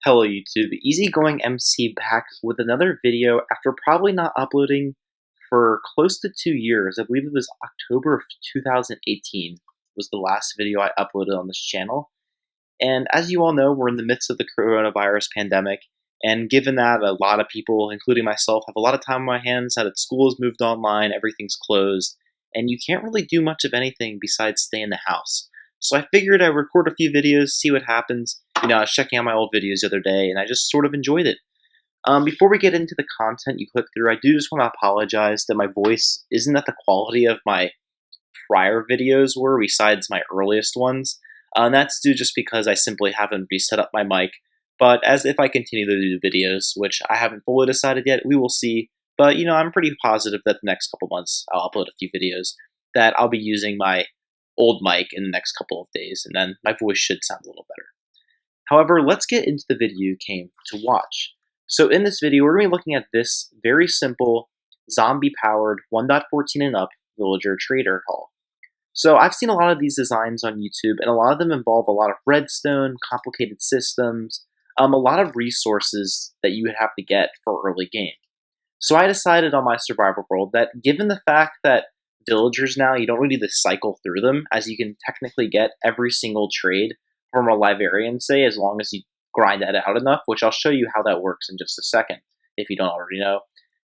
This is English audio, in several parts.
Hello YouTube, EasyGoingMC back with another video after probably not uploading for close to 2 years. I believe it was October of 2018 was the last video I uploaded on this channel. And as you all know, we're in the midst of the coronavirus pandemic, and given that a lot of people, including myself, have a lot of time on my hands, now that school has moved online, everything's closed, and you can't really do much of anything besides stay in the house. So I figured I'd record a few videos, see what happens. I was checking out my old videos the other day, and I just sort of enjoyed it. Before we get into the content you click through, I do just want to apologize that my voice isn't at the quality of my prior videos were, besides my earliest ones. And that's due just because I simply haven't reset up my mic. But as if I continue to do videos, which I haven't fully decided yet, we will see. But I'm pretty positive that the next couple months I'll upload a few videos that I'll be using my old mic in the next couple of days, and then my voice should sound a little better. However, let's get into the video you came to watch. So in this video, we're going to be looking at this very simple zombie-powered 1.14 and up villager trader hall. So I've seen a lot of these designs on YouTube, and a lot of them involve a lot of redstone, complicated systems, a lot of resources that you would have to get for early game. So I decided on my survival world that given the fact that villagers now, you don't really need to cycle through them, as you can technically get every single trade from a librarian, say, as long as you grind that out enough, which I'll show you how that works in just a second, if you don't already know,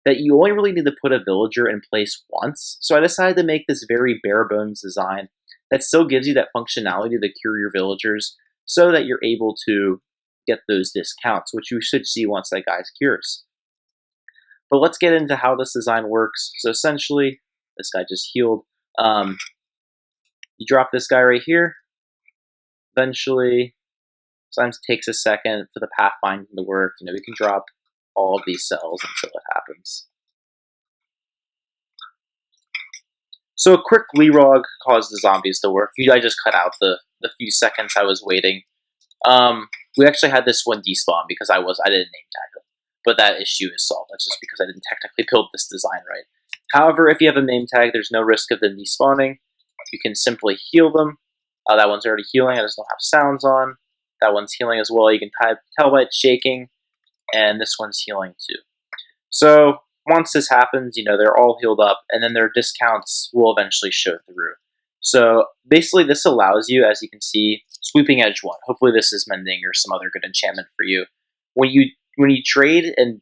that you only really need to put a villager in place once. So I decided to make this very bare bones design that still gives you that functionality to cure your villagers so that you're able to get those discounts, which you should see once that guy's cures. But let's get into how this design works. So essentially, this guy just healed. You drop this guy right here. Eventually, sometimes it takes a second for the pathfinding to work. We can drop all of these cells until it happens. So a quick relog caused the zombies to work. I just cut out the few seconds I was waiting. We actually had this one despawn because I didn't name tag them, but that issue is solved. That's just because I didn't technically build this design right. However, if you have a name tag, there's no risk of them despawning. You can simply heal them. That one's already healing. I just don't have sounds on. That one's healing as well. You can tell by it shaking. And this one's healing too. So once this happens, they're all healed up, and then their discounts will eventually show through. So basically this allows you, as you can see, sweeping edge 1. Hopefully this is mending or some other good enchantment for you. When you trade and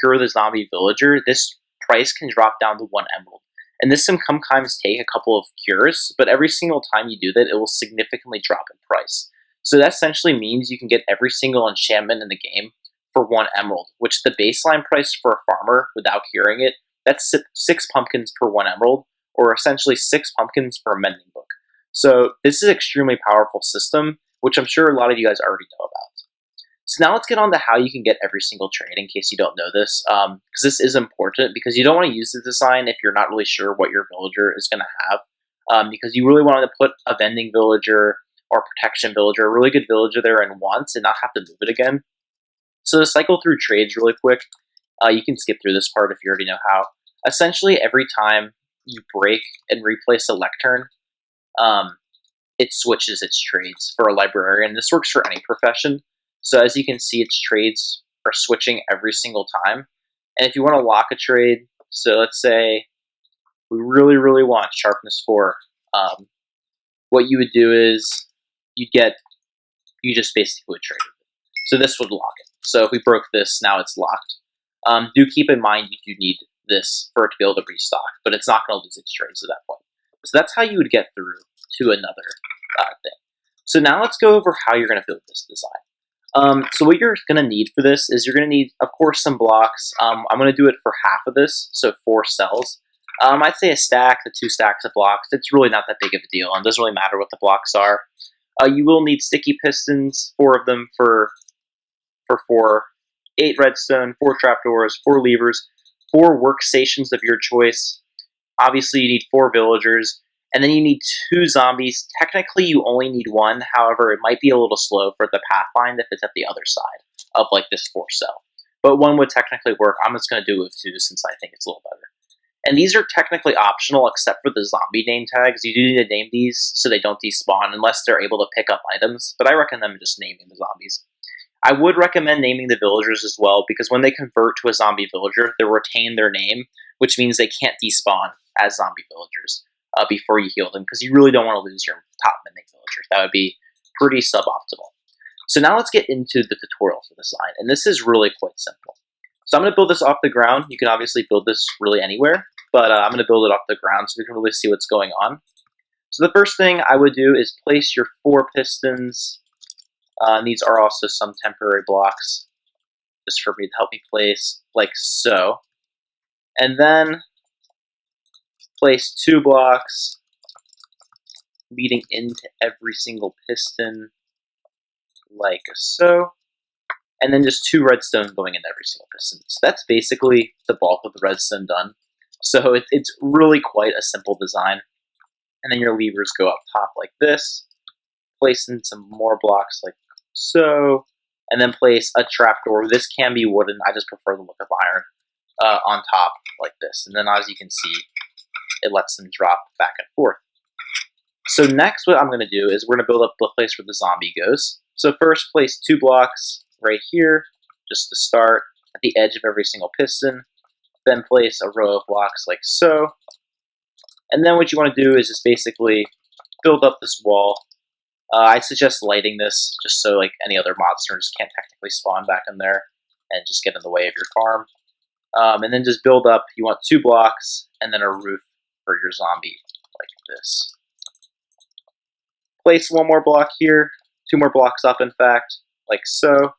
cure the zombie villager, this price can drop down to 1 emerald. And this can sometimes take a couple of cures, but every single time you do that, it will significantly drop in price. So that essentially means you can get every single enchantment in the game for 1 emerald, which the baseline price for a farmer without curing it, that's 6 pumpkins per 1 emerald, or essentially 6 pumpkins per mending book. So this is an extremely powerful system, which I'm sure a lot of you guys already know about. So now let's get on to how you can get every single trade, in case you don't know this, because this is important, because you don't want to use the design if you're not really sure what your villager is going to have, because you really want to put a vending villager or protection villager, a really good villager there in once and not have to move it again. So to cycle through trades really quick, you can skip through this part if you already know how. Essentially, every time you break and replace a lectern, it switches its trades for a librarian. This works for any profession. So as you can see, its trades are switching every single time. And if you want to lock a trade, so let's say we really, really want sharpness 4, what you would do is you just basically would trade it. So this would lock it. So if we broke this, now it's locked. Do keep in mind you do need this for it to be able to restock, but it's not going to lose its trades at that point. So that's how you would get through to another thing. So now let's go over how you're going to build this design. So what you're going to need for this is you're going to need, of course, some blocks. I'm going to do it for half of this, so 4 cells. I'd say a stack to 2 stacks of blocks. It's really not that big of a deal, and it doesn't really matter what the blocks are. You will need sticky pistons, 4 of them for 4, 8 redstone, 4 trapdoors, 4 levers, 4 workstations of your choice. Obviously, you need 4 villagers. And then you need 2 zombies. Technically, you only need 1. However, it might be a little slow for the pathfind if it's at the other side of this 4 cell. But 1 would technically work. I'm just going to do it with 2 since I think it's a little better. And these are technically optional except for the zombie name tags. You do need to name these so they don't despawn unless they're able to pick up items. But I recommend just naming the zombies. I would recommend naming the villagers as well, because when they convert to a zombie villager, they'll retain their name, which means they can't despawn as zombie villagers before you heal them, because you really don't want to lose your top mimic villagers. That would be pretty suboptimal. So now let's get into the tutorial for this line, and this is really quite simple. So I'm going to build this off the ground. You can obviously build this really anywhere, but I'm going to build it off the ground so we can really see what's going on. So the first thing I would do is place your 4 pistons. These are also some temporary blocks, just for me to help me place, like so. And then place 2 blocks leading into every single piston, like so. And then just 2 redstone going into every single piston. So that's basically the bulk of the redstone done. So it's really quite a simple design. And then your levers go up top like this. Place in some more blocks like so. And then place a trapdoor. This can be wooden. I just prefer the look of iron on top like this. And then as you can see, it lets them drop back and forth. So next what I'm going to do is we're going to build up the place where the zombie goes. So first place 2 blocks right here, just to start, at the edge of every single piston. Then place a row of blocks like so. And then what you want to do is just basically build up this wall. I suggest lighting this just so like any other monsters can't technically spawn back in there and just get in the way of your farm. And then just build up, you want 2 blocks and then a roof for your zombie like this. Place 1 more block here, 2 more blocks up in fact, like so.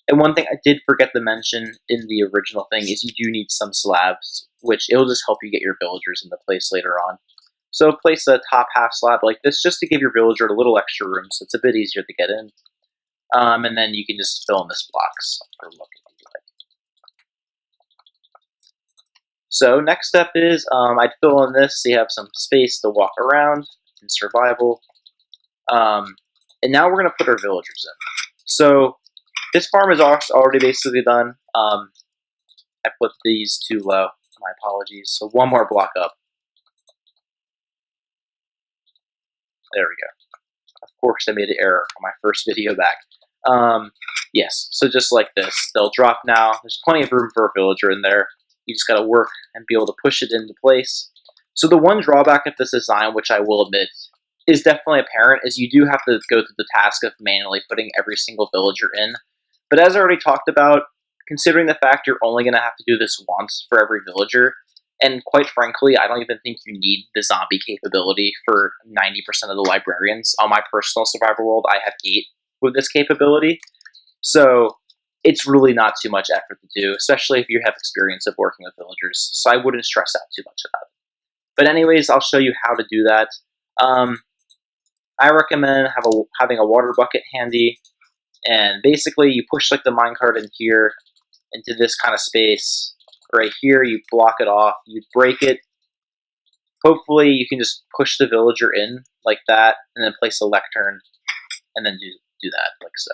And one thing I did forget to mention in the original thing is you do need some slabs, which it'll just help you get your villagers into place later on. So place a top half slab like this just to give your villager a little extra room so it's a bit easier to get in. And then you can just fill in this blocks for looking to do it. So next step is I'd fill in this so you have some space to walk around in survival. And now we're going to put our villagers in. So this farm is already basically done. I put these too low. My apologies. So 1 more block up. There we go. Of course, I made an error on my first video back. Yes, so just like this. They'll drop now. There's plenty of room for a villager in there. You just got to work and be able to push it into place. So the one drawback of this design, which I will admit, is definitely apparent, is you do have to go through the task of manually putting every single villager in. But as I already talked about, considering the fact you're only going to have to do this once for every villager, and quite frankly, I don't even think you need the zombie capability for 90% of the librarians. On my personal survival world, I have 8 with this capability. So it's really not too much effort to do, especially if you have experience of working with villagers. So I wouldn't stress out too much about it. But anyways, I'll show you how to do that. I recommend having a water bucket handy. And basically, you push like the minecart in here into this kind of space. Right here, you block it off, you break it. Hopefully, you can just push the villager in like that, and then place a lectern, and then do that like so.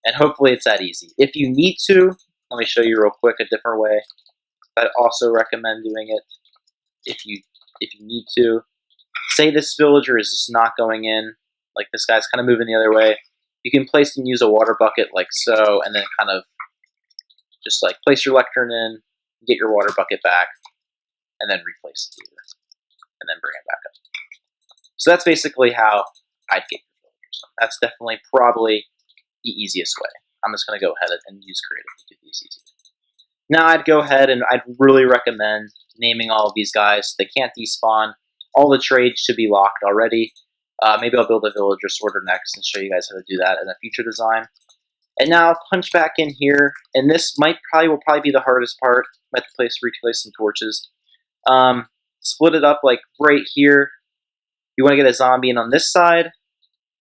And hopefully, it's that easy. If you need to, let me show you real quick a different way. I'd also recommend doing it if you need to. Say this villager is just not going in, like this guy's kind of moving the other way. You can place and use a water bucket like so, and then kind of just like place your lectern in, get your water bucket back, and then replace the lever, and then bring it back up. So that's basically how I'd get your villagers. That's definitely probably the easiest way. I'm just going to go ahead and use creative to do these easy. Now I'd go ahead and I'd really recommend naming all of these guys. They can't despawn. All the trades should be locked already. Maybe I'll build a villager sorter next and show you guys how to do that in a future design. And now punch back in here, and this will probably be the hardest part. I have to replace some torches. Split it up like right here. You want to get a zombie in on this side.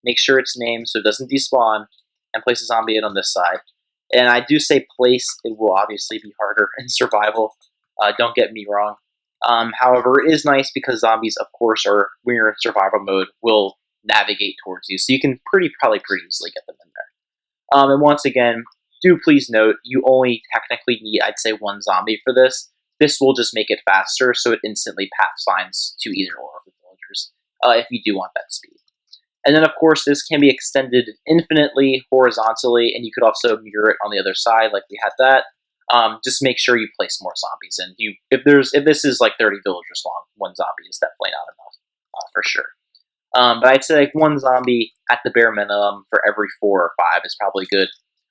Make sure it's named so it doesn't despawn, and place a zombie in on this side. And I do say place. It will obviously be harder in survival. Don't get me wrong. However, it is nice because zombies, of course, when you're in survival mode, will navigate towards you. So you can probably pretty easily get them in there. And once again, do please note, you only technically need, I'd say, 1 zombie for this. This will just make it faster, so it instantly pathfinds to either or of the villagers, if you do want that speed. And then, of course, this can be extended infinitely horizontally, and you could also mirror it on the other side, like we had that. Just make sure you place more zombies in. If this is like 30 villagers long, one zombie is definitely not enough, for sure. But I'd say like one zombie at the bare minimum for every 4 or 5 is probably good.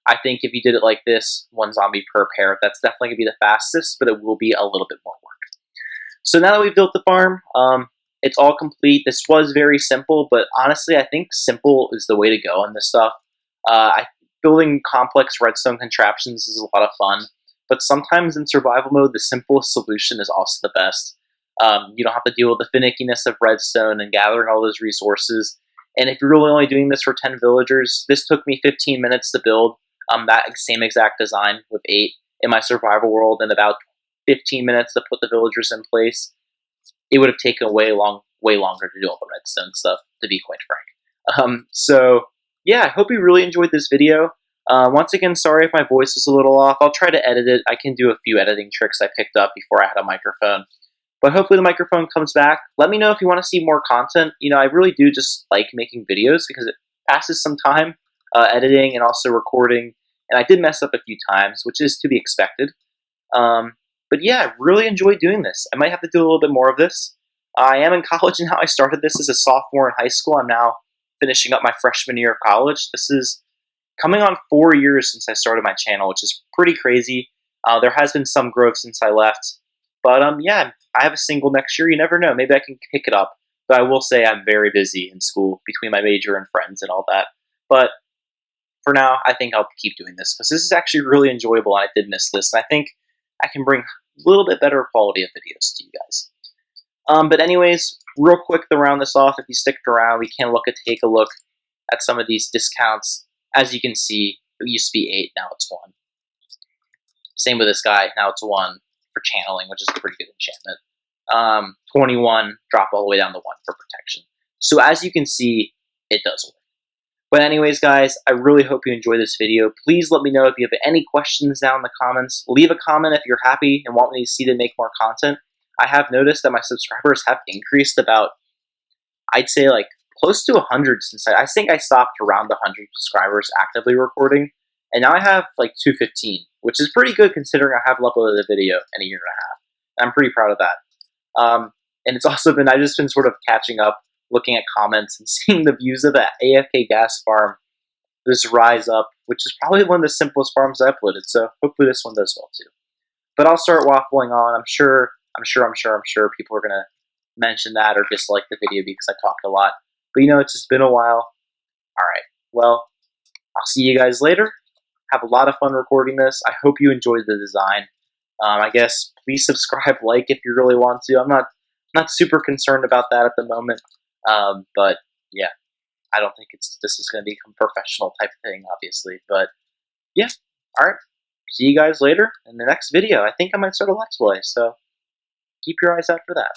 I think if you did it like this, one zombie per pair, that's definitely gonna be the fastest, but it will be a little bit more work. So now that we've built the farm, it's all complete. This was very simple, but honestly, I think simple is the way to go on this stuff. Building complex redstone contraptions is a lot of fun, but sometimes in survival mode, the simplest solution is also the best. You don't have to deal with the finickiness of redstone and gathering all those resources. And if you're really only doing this for 10 villagers, this took me 15 minutes to build that same exact design with 8 in my survival world, and about 15 minutes to put the villagers in place. It would have taken way longer to do all the redstone stuff, to be quite frank. So yeah, I hope you really enjoyed this video. Once again, sorry if my voice is a little off. I'll try to edit it. I can do a few editing tricks I picked up before I had a microphone. But hopefully the microphone comes back. Let me know if you want to see more content. You know, I really do just like making videos because it passes some time editing and also recording. And I did mess up a few times, which is to be expected. But yeah, I really enjoy doing this. I might have to do a little bit more of this. I am in college now. I started this as a sophomore in high school. I'm now finishing up my freshman year of college. This is coming on 4 years since I started my channel, which is pretty crazy. There has been some growth since I left. But yeah, I have a single next year. You never know. Maybe I can pick it up. But I will say I'm very busy in school between my major and friends and all that. But for now, I think I'll keep doing this because this is actually really enjoyable. And I did miss this. And I think I can bring a little bit better quality of videos to you guys. But anyways, real quick to round this off, if you stick around, we can take a look at some of these discounts. As you can see, it used to be 8, now it's 1. Same with this guy, now it's 1 for channeling, which is a pretty good enchantment. 21, drop all the way down to 1 for protection. So as you can see, it does work. But anyways, guys, I really hope you enjoyed this video. Please let me know if you have any questions down in the comments. Leave a comment if you're happy and want me to see to make more content. I have noticed that my subscribers have increased about, I'd say like close to 100 since I think I stopped around 100 subscribers actively recording. And now I have like 215, which is pretty good considering I haven't uploaded a video in a year and a half. I'm pretty proud of that. And it's also been, I've just been sort of catching up, looking at comments and seeing the views of the AFK gas farm just rise up, which is probably one of the simplest farms I uploaded. So hopefully this one does well too. But I'll start waffling on. I'm sure people are gonna mention that or dislike the video because I talked a lot. But you know, it's just been a while. All right. Well, I'll see you guys later. Have a lot of fun recording this. I hope you enjoyed the design. I guess please subscribe, like if you really want to. I'm not super concerned about that at the moment. But yeah, I don't think this is going to become a professional type of thing, obviously. But yeah, all right. See you guys later in the next video. I think I might start a Let's Play, so keep your eyes out for that.